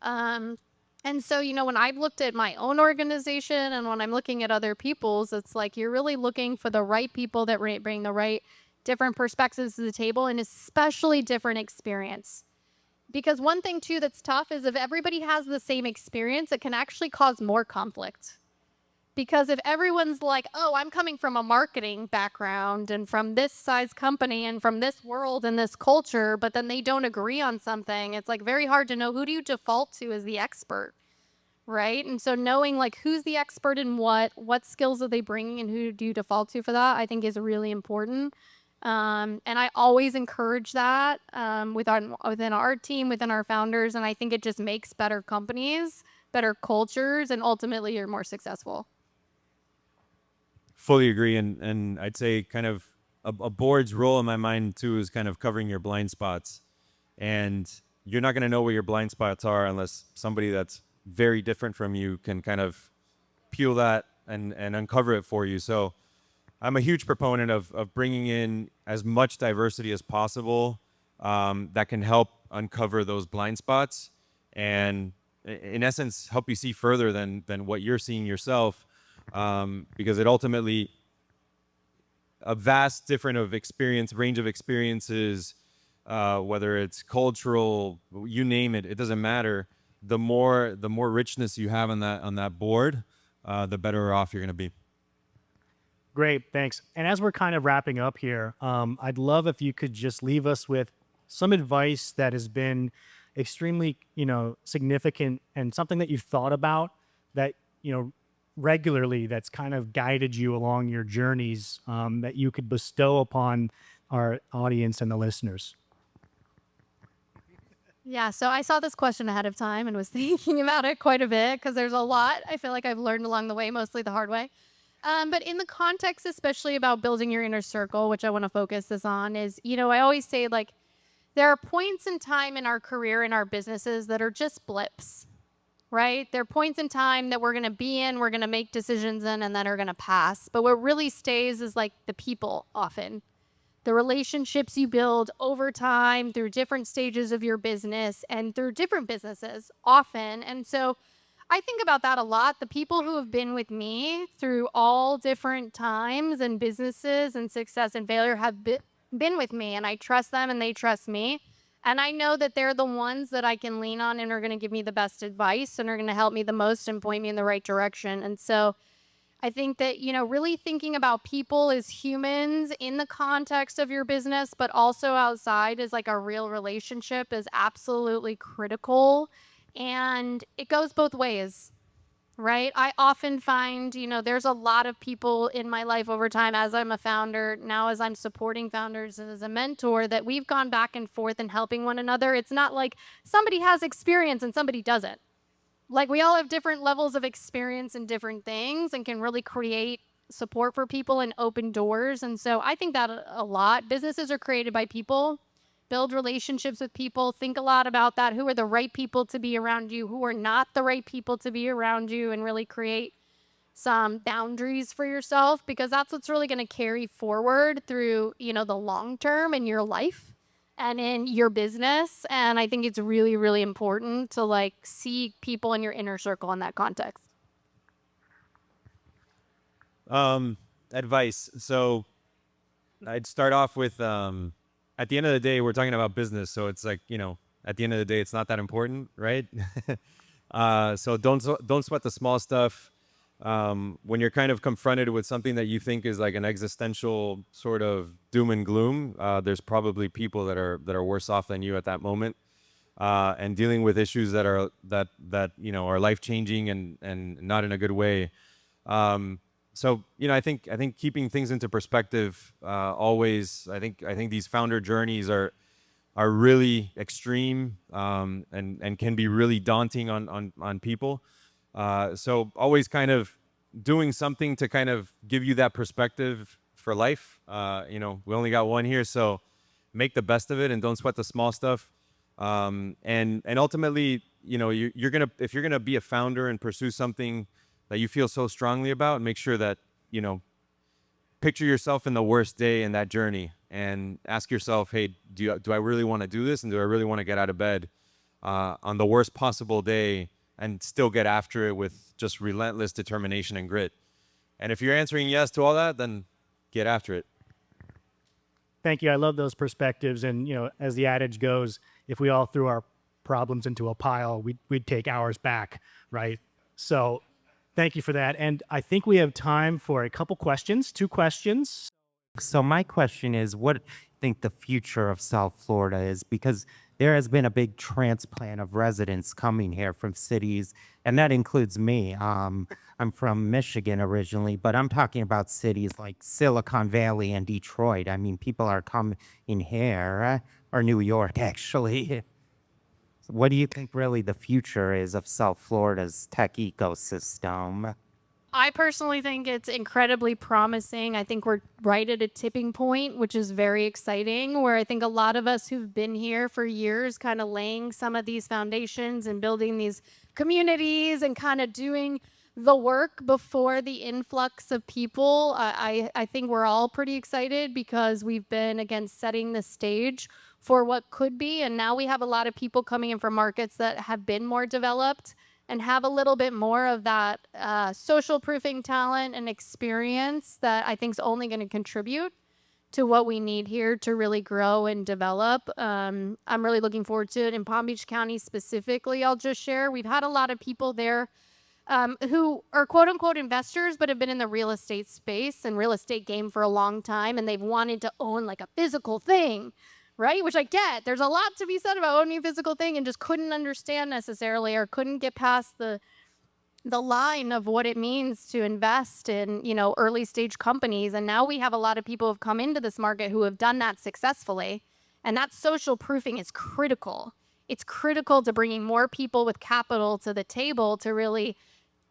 And so, when I've looked at my own organization and when I'm looking at other people's, it's like, you're really looking for the right people that bring the right different perspectives to the table and especially different experience. Because one thing too that's tough is if everybody has the same experience, it can actually cause more conflict. Because if everyone's like, oh, I'm coming from a marketing background and from this size company and from this world and this culture, but then they don't agree on something, it's like very hard to know who do you default to as the expert, right? And so knowing like who's the expert in what skills are they bringing and who do you default to for that, I think is really important. And I always encourage that within our team, within our founders. And I think it just makes better companies, better cultures, and ultimately you're more successful. Fully agree. And I'd say kind of a board's role in my mind too is kind of covering your blind spots. And you're not going to know where your blind spots are unless somebody that's very different from you can kind of peel that and uncover it for you. So I'm a huge proponent of bringing in as much diversity as possible that can help uncover those blind spots and, in essence, help you see further than what you're seeing yourself, because it ultimately a vast different range of experiences, whether it's cultural, you name it, it doesn't matter. The more richness you have on that board, the better off you're going to be. Great, thanks. And as we're kind of wrapping up here, I'd love if you could just leave us with some advice that has been extremely, significant and something that you've thought about that regularly that's kind of guided you along your journeys that you could bestow upon our audience and the listeners? Yeah, so I saw this question ahead of time and was thinking about it quite a bit because there's a lot I feel like I've learned along the way, mostly the hard way. But in the context, especially about building your inner circle, which I want to focus this on, is, I always say, like, there are points in time in our career, in our businesses, that are just blips, right? There are points in time that we're going to be in, we're going to make decisions in, and then are going to pass. But what really stays is like the people often. The relationships you build over time through different stages of your business and through different businesses often. And so I think about that a lot. The people who have been with me through all different times and businesses and success and failure have been with me, and I trust them and they trust me. And I know that they're the ones that I can lean on and are going to give me the best advice and are going to help me the most and point me in the right direction. And so I think that, really thinking about people as humans in the context of your business, but also outside as like a real relationship is absolutely critical. And it goes both ways, right? I often find, there's a lot of people in my life over time as I'm a founder, now as I'm supporting founders and as a mentor, that we've gone back and forth in helping one another. It's not like somebody has experience and somebody doesn't. Like, we all have different levels of experience in different things and can really create support for people and open doors. And so I think that a lot. Businesses are created by people. Build relationships with people. Think a lot about that. Who are the right people to be around you? Who are not the right people to be around you? And really create some boundaries for yourself, because that's what's really going to carry forward through, the long term in your life and in your business. And I think it's really, really important to like see people in your inner circle in that context. Advice. So I'd start off with, at the end of the day, we're talking about business. So it's like, at the end of the day, it's not that important, right? So don't sweat the small stuff. When you're kind of confronted with something that you think is like an existential sort of doom and gloom, there's probably people that are worse off than you at that moment, and dealing with issues that are are life changing and not in a good way. So I think keeping things into perspective always. I think these founder journeys are really extreme, and can be really daunting on people. So always kind of doing something to kind of give you that perspective for life. We only got one here, so make the best of it and don't sweat the small stuff. And ultimately, if you're gonna be a founder and pursue something that you feel so strongly about, make sure that, picture yourself in the worst day in that journey and ask yourself, hey, do I really want to do this? And do I really want to get out of bed on the worst possible day and still get after it with just relentless determination and grit? And if you're answering yes to all that, then get after it. Thank you. I love those perspectives. And, as the adage goes, if we all threw our problems into a pile, we'd take ours back, right? So thank you for that. And I think we have time for a couple questions, 2 questions. So my question is, what do you think the future of South Florida is? Because there has been a big transplant of residents coming here from cities, and that includes me. I'm from Michigan originally, but I'm talking about cities like Silicon Valley and Detroit. I mean, people are coming here, or New York, actually. What do you think really the future is of South Florida's tech ecosystem? I personally think it's incredibly promising. I think we're right at a tipping point, which is very exciting, where I think a lot of us who've been here for years kind of laying some of these foundations and building these communities and kind of doing the work before the influx of people. I think we're all pretty excited because we've been, again, setting the stage for what could be. And now we have a lot of people coming in from markets that have been more developed and have a little bit more of that social proofing talent and experience that I think is only going to contribute to what we need here to really grow and develop. I'm really looking forward to it. In Palm Beach County specifically, I'll just share, we've had a lot of people there who are quote unquote investors, but have been in the real estate space and real estate game for a long time. And they've wanted to own like a physical thing, right? Which I get. There's a lot to be said about owning a physical thing, and just couldn't understand necessarily, or couldn't get past the the line of what it means to invest in, early stage companies. And now we have a lot of people who have come into this market who have done that successfully. And that social proofing is critical. It's critical to bringing more people with capital to the table to really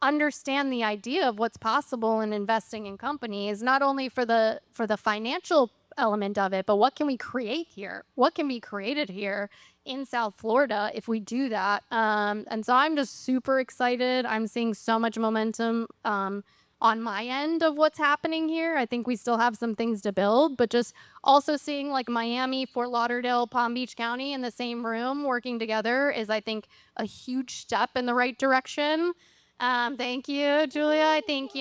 understand the idea of what's possible in investing in companies, not only for the financial element of it, but what can we create here? What can be created here in South Florida if we do that? And so I'm just super excited. I'm seeing so much momentum on my end of what's happening here. I think we still have some things to build, but just also seeing like Miami, Fort Lauderdale, Palm Beach County in the same room working together is, I think, a huge step in the right direction. Thank you, Julia. I think,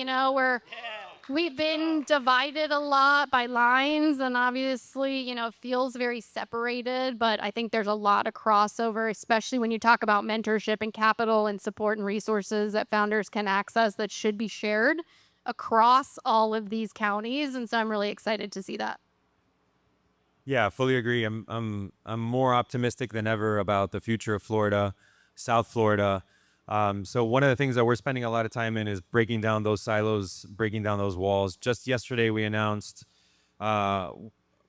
we've been divided a lot by lines, and obviously, feels very separated, but I think there's a lot of crossover, especially when you talk about mentorship and capital and support and resources that founders can access that should be shared across all of these counties. And so I'm really excited to see that. Yeah, fully agree. I'm more optimistic than ever about the future of Florida, South Florida. So one of the things that we're spending a lot of time in is breaking down those silos, breaking down those walls. Just yesterday, we announced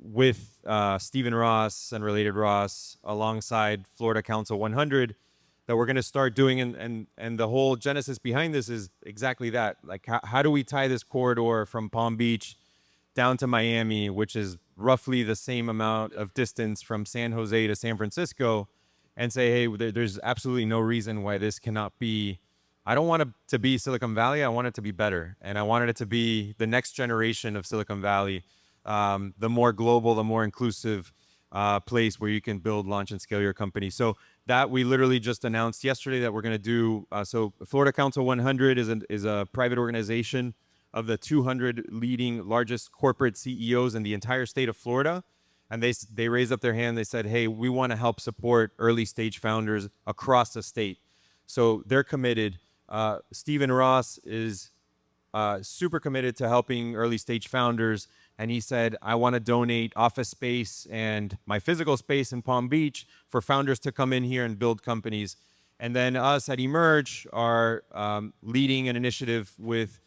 with Stephen Ross and Related Ross, alongside Florida Council 100, that we're going to start doing, and the whole genesis behind this is exactly that. Like, how do we tie this corridor from Palm Beach down to Miami, which is roughly the same amount of distance from San Jose to San Francisco, and say, hey, there's absolutely no reason why this cannot be. I don't want it to be Silicon Valley. I want it to be better. And I wanted it to be the next generation of Silicon Valley, the more global, the more inclusive place where you can build, launch, and scale your company. So that we literally just announced yesterday that we're going to do. So Florida Council 100 is a private organization of the 200 leading largest corporate CEOs in the entire state of Florida. And they raised up their hand. They said, hey, we want to help support early stage founders across the state. So they're committed. Stephen Ross is super committed to helping early stage founders. And he said, I want to donate office space and my physical space in Palm Beach for founders to come in here and build companies. And then us at Emerge are leading an initiative with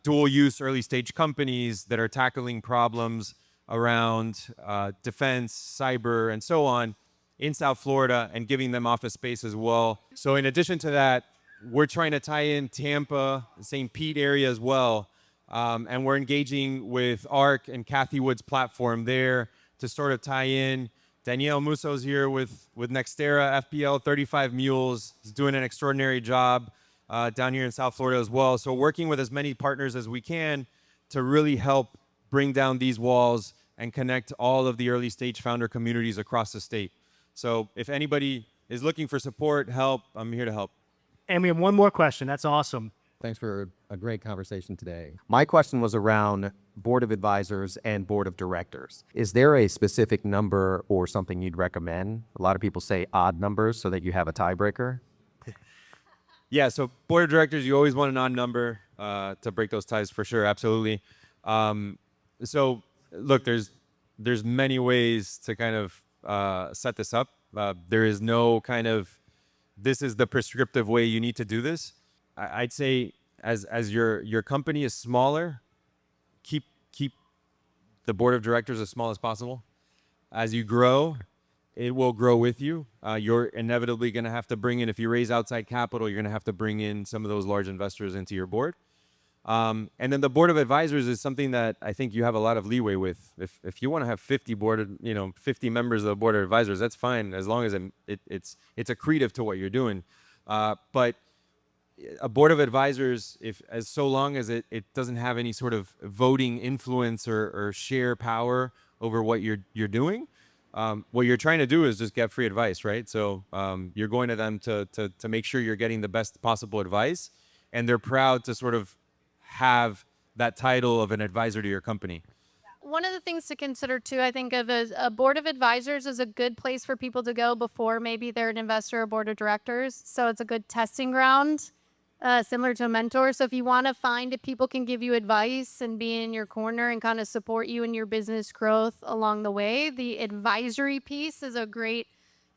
dual use early stage companies that are tackling problems around defense, cyber, and so on in South Florida, and giving them office space as well. So in addition to that, we're trying to tie in Tampa, St. Pete area as well. And we're engaging with ARC and Kathy Wood's platform there to sort of tie in. Danielle Musso's here with Nextera, FPL 35 Mules, is doing an extraordinary job down here in South Florida as well. So working with as many partners as we can to really help bring down these walls and connect all of the early stage founder communities across the state. So if anybody is looking for support, help, I'm here to help. And we have one more question. That's awesome. Thanks for a great conversation today. My question was around board of advisors and board of directors. Is there a specific number or something you'd recommend? A lot of people say odd numbers so that you have a tiebreaker. Yeah, so board of directors, you always want an odd number to break those ties for sure, absolutely. So look, there's many ways to kind of set this up. There is no kind of, this is the prescriptive way you need to do this. I'd say as your company is smaller, keep the board of directors as small as possible. As you grow, it will grow with you. You're inevitably going to have to bring in, if you raise outside capital, you're going to have to bring in some of those large investors into your board. And then the board of advisors is something that I think you have a lot of leeway with. If you want to have 50 members of the board of advisors, that's fine, as long as it's accretive to what you're doing. But a board of advisors, so long as it doesn't have any sort of voting influence or share power over what you're doing, what you're trying to do is just get free advice, right? So you're going to them to make sure you're getting the best possible advice, and they're proud to sort of have that title of an advisor to your company. One of the things to consider too, I think of as a board of advisors is a good place for people to go before maybe they're an investor or board of directors. So it's a good testing ground, similar to a mentor. So if you want to find if people can give you advice and be in your corner and kind of support you in your business growth along the way, the advisory piece is a great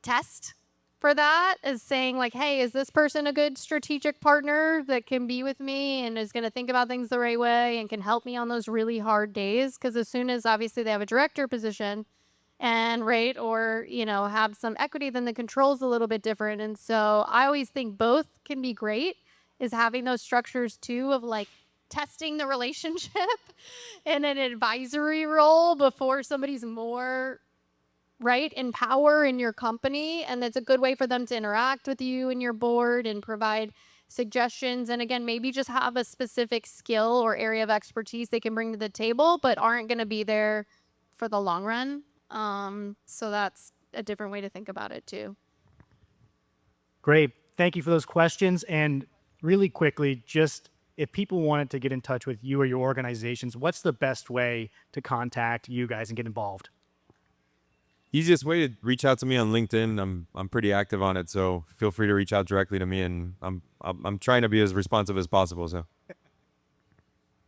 test for that is saying like, hey, is this person a good strategic partner that can be with me and is going to think about things the right way and can help me on those really hard days? Because as soon as obviously they have a director position and or, have some equity, then the control's a little bit different. And so I always think both can be great, is having those structures too of like testing the relationship in an advisory role before somebody's more in power in your company. And that's a good way for them to interact with you and your board and provide suggestions. And again, maybe just have a specific skill or area of expertise they can bring to the table, but aren't going to be there for the long run. So that's a different way to think about it too. Great. Thank you for those questions. And really quickly, just if people wanted to get in touch with you or your organizations, what's the best way to contact you guys and get involved? Easiest way to reach out to me on LinkedIn. I'm pretty active on it, so feel free to reach out directly to me, and I'm trying to be as responsive as possible. So.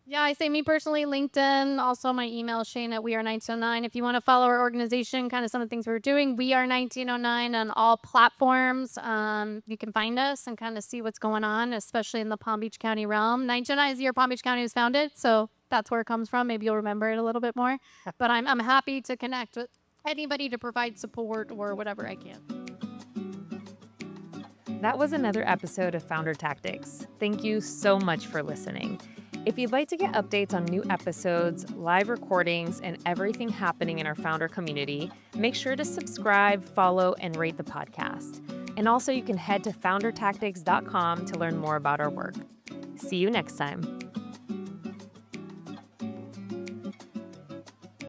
Yeah, I say me personally, LinkedIn. Also, my email, Shane at weare1909. If you want to follow our organization, kind of some of the things we're doing, we are 1909 on all platforms. You can find us and kind of see what's going on, especially in the Palm Beach County realm. 1909 is the year Palm Beach County was founded, so that's where it comes from. Maybe you'll remember it a little bit more. But I'm happy to connect with anybody to provide support or whatever I can. That was another episode of Founder Tactics. Thank you so much for listening. If you'd like to get updates on new episodes, live recordings, and everything happening in our founder community, make sure to subscribe, follow, and rate the podcast. And also you can head to foundertactics.com to learn more about our work. See you next time.